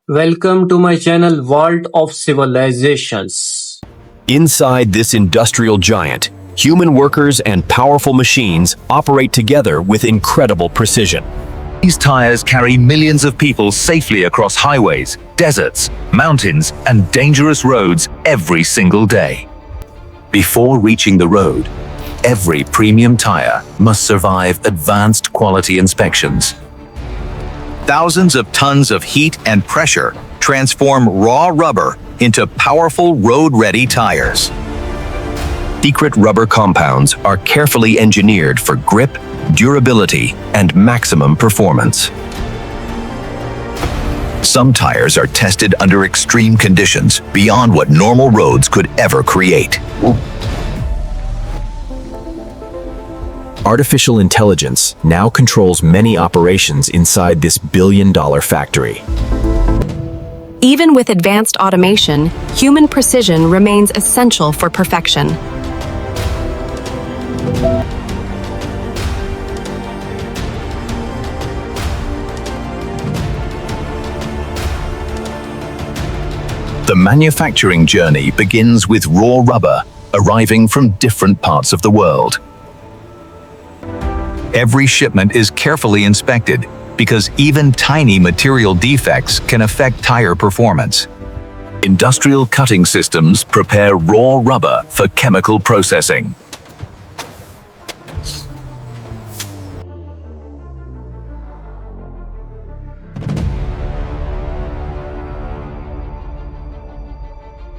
Welcome to my channel Vault of Civilizations. Inside this industrial giant, human workers and powerful machines operate together with incredible precision. These tires carry millions of people safely across highways, deserts, mountains, and dangerous roads every single day. Before reaching the road, every premium tire must survive advanced quality inspections. Thousands of tons of heat and pressure transform raw rubber into powerful road-ready tires. Secret rubber compounds are carefully engineered for grip, durability, and maximum performance. Some tires are tested under extreme conditions beyond what normal roads could ever create. Artificial intelligence now controls many operations inside this billion-dollar factory. Even with advanced automation, human precision remains essential for perfection. The manufacturing journey begins with raw rubber arriving from different parts of the world. Every shipment is carefully inspected because even tiny material defects can affect tire performance. Industrial cutting systems prepare raw rubber for chemical processing.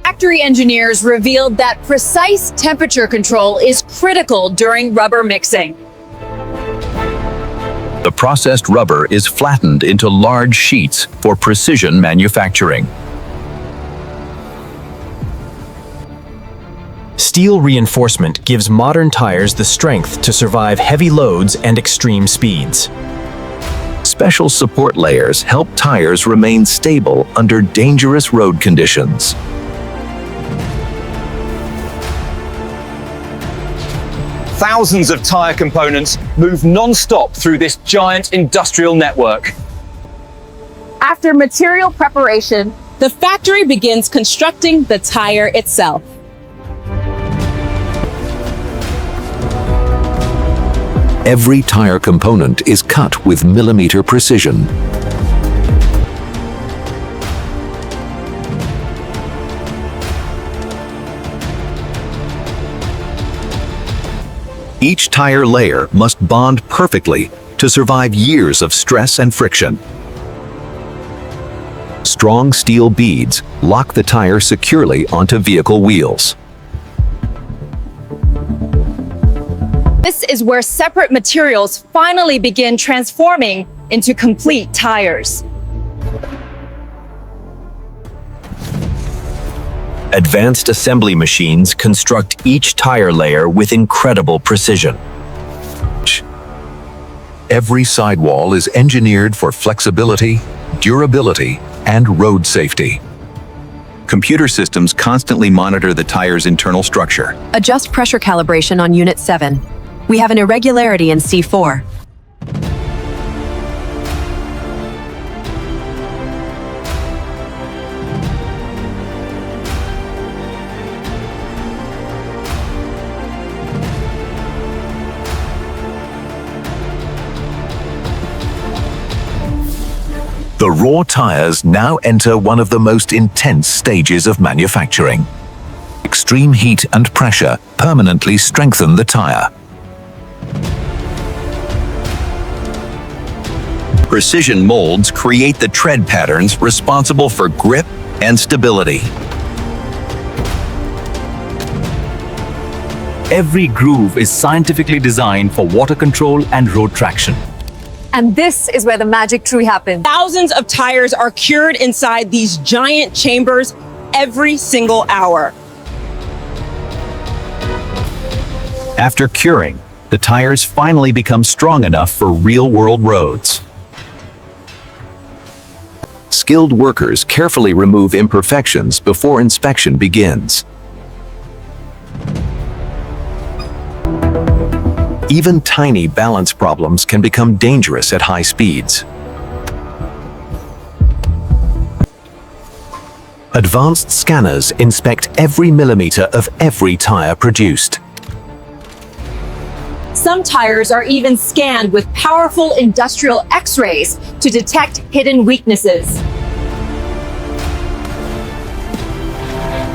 Factory engineers revealed that precise temperature control is critical during rubber mixing. The processed rubber is flattened into large sheets for precision manufacturing. Steel reinforcement gives modern tires the strength to survive heavy loads and extreme speeds. Special support layers help tires remain stable under dangerous road conditions. Thousands of tire components move non-stop through this giant industrial network. After material preparation, the factory begins constructing the tire itself. Every tire component is cut with millimeter precision. Each tire layer must bond perfectly to survive years of stress and friction. Strong steel beads lock the tire securely onto vehicle wheels. This is where separate materials finally begin transforming into complete tires. Advanced assembly machines construct each tire layer with incredible precision. Every sidewall is engineered for flexibility, durability, and road safety. Computer systems constantly monitor the tire's internal structure. Adjust pressure calibration on Unit 7. We have an irregularity in C4. The raw tires now enter one of the most intense stages of manufacturing. Extreme heat and pressure permanently strengthen the tire. Precision molds create the tread patterns responsible for grip and stability. Every groove is scientifically designed for water control and road traction. And this is where the magic truly happens. Thousands of tires are cured inside these giant chambers every single hour. After curing, the tires finally become strong enough for real-world roads. Skilled workers carefully remove imperfections before inspection begins. Even tiny balance problems can become dangerous at high speeds. Advanced scanners inspect every millimeter of every tire produced. Some tires are even scanned with powerful industrial X-rays to detect hidden weaknesses.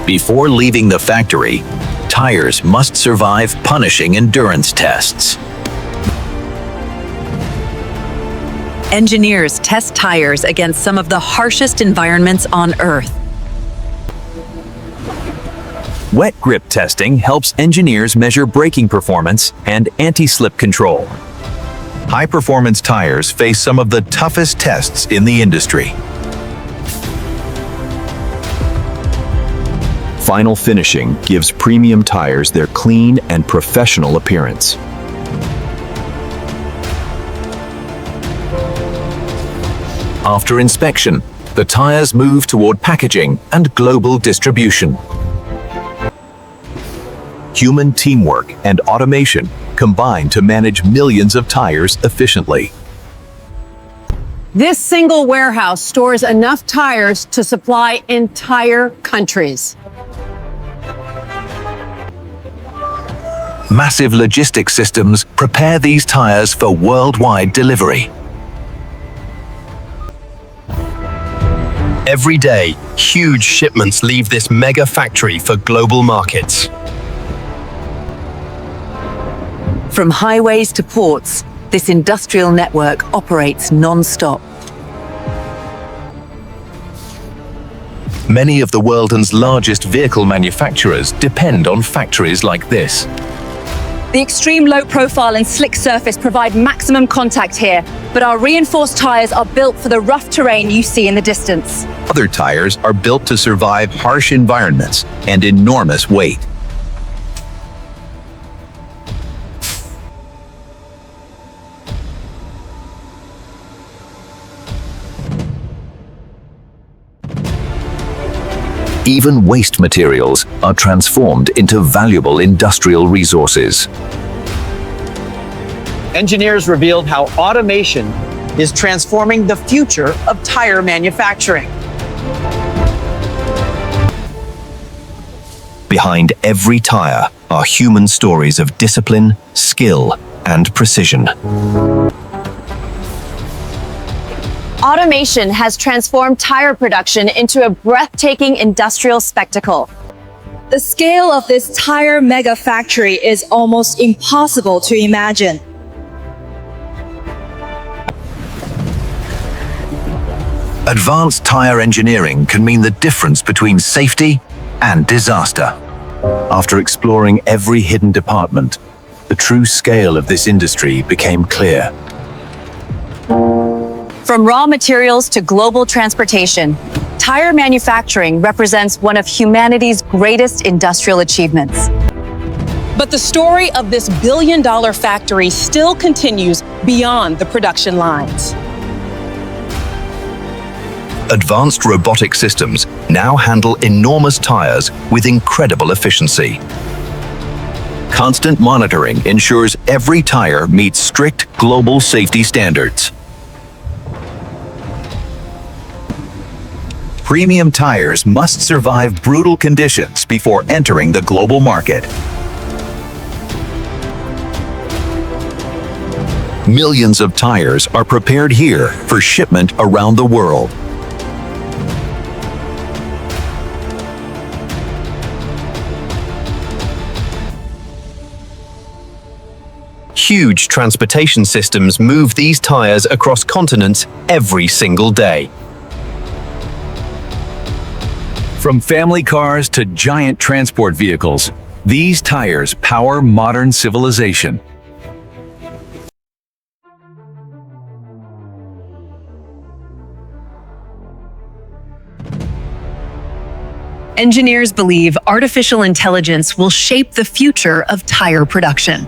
Before leaving the factory, tires must survive punishing endurance tests. Engineers test tires against some of the harshest environments on Earth. Wet grip testing helps engineers measure braking performance and anti-slip control. High-performance tires face some of the toughest tests in the industry. Final finishing gives premium tires their clean and professional appearance. After inspection, the tires move toward packaging and global distribution. Human teamwork and automation combine to manage millions of tires efficiently. This single warehouse stores enough tires to supply entire countries. Massive logistics systems prepare these tires for worldwide delivery. Every day, huge shipments leave this mega factory for global markets. From highways to ports, this industrial network operates non-stop. Many of the world's largest vehicle manufacturers depend on factories like this. The extreme low profile and slick surface provide maximum contact here, but our reinforced tires are built for the rough terrain you see in the distance. Other tires are built to survive harsh environments and enormous weight. Even waste materials are transformed into valuable industrial resources. Engineers revealed how automation is transforming the future of tire manufacturing. Behind every tire are human stories of discipline, skill, and precision. Automation has transformed tire production into a breathtaking industrial spectacle. The scale of this tire mega factory is almost impossible to imagine. Advanced tire engineering can mean the difference between safety and disaster. After exploring every hidden department, the true scale of this industry became clear. From raw materials to global transportation, tire manufacturing represents one of humanity's greatest industrial achievements. But the story of this billion-dollar factory still continues beyond the production lines. Advanced robotic systems now handle enormous tires with incredible efficiency. Constant monitoring ensures every tire meets strict global safety standards. Premium tires must survive brutal conditions before entering the global market. Millions of tires are prepared here for shipment around the world. Huge transportation systems move these tires across continents every single day. From family cars to giant transport vehicles, these tires power modern civilization. Engineers believe artificial intelligence will shape the future of tire production.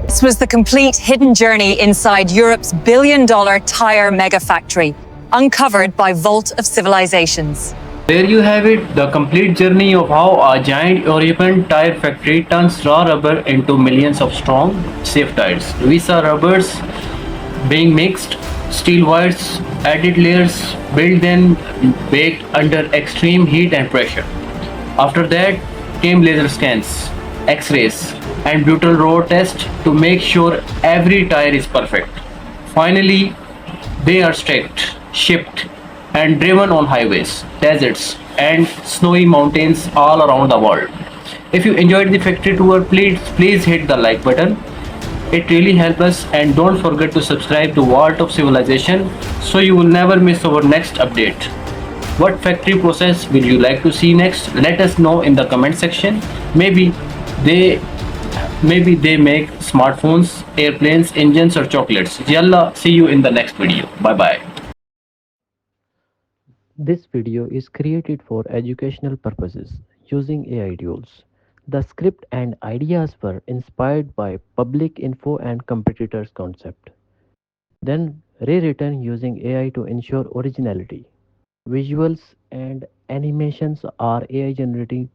This was the complete hidden journey inside Europe's billion-dollar tire mega factory, uncovered by Vault of Civilizations. There you have it, the complete journey of how a giant European tire factory turns raw rubber into millions of strong, safe tires. We saw rubbers being mixed, Steel wires, added layers, built then baked under extreme heat and pressure. After that came laser scans, X-rays, and brutal road test to make sure every tire is perfect. Finally, they are stacked, shipped, and driven on highways, deserts, and snowy mountains all around the world. If you enjoyed the factory tour, please hit the like button. It really helps us, and don't forget to subscribe to Vault of Civilization so you will never miss our next update. What factory process will you like to see next? Let us know in the comment section. They maybe they make smartphones, airplanes, engines or chocolates. Yalla, see you in the next video. Bye bye. This video is created for educational purposes using AI tools. The script and ideas were inspired by public info and competitors concept, then rewritten using AI to ensure originality. Visuals and animations are AI generated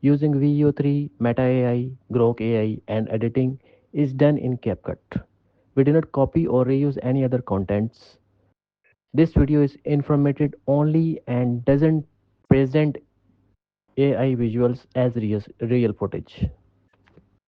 using VO3, Meta AI, Grok AI, and editing is done in CapCut. We do not copy or reuse any other contents. This video is informative only and doesn't present AI visuals as real footage.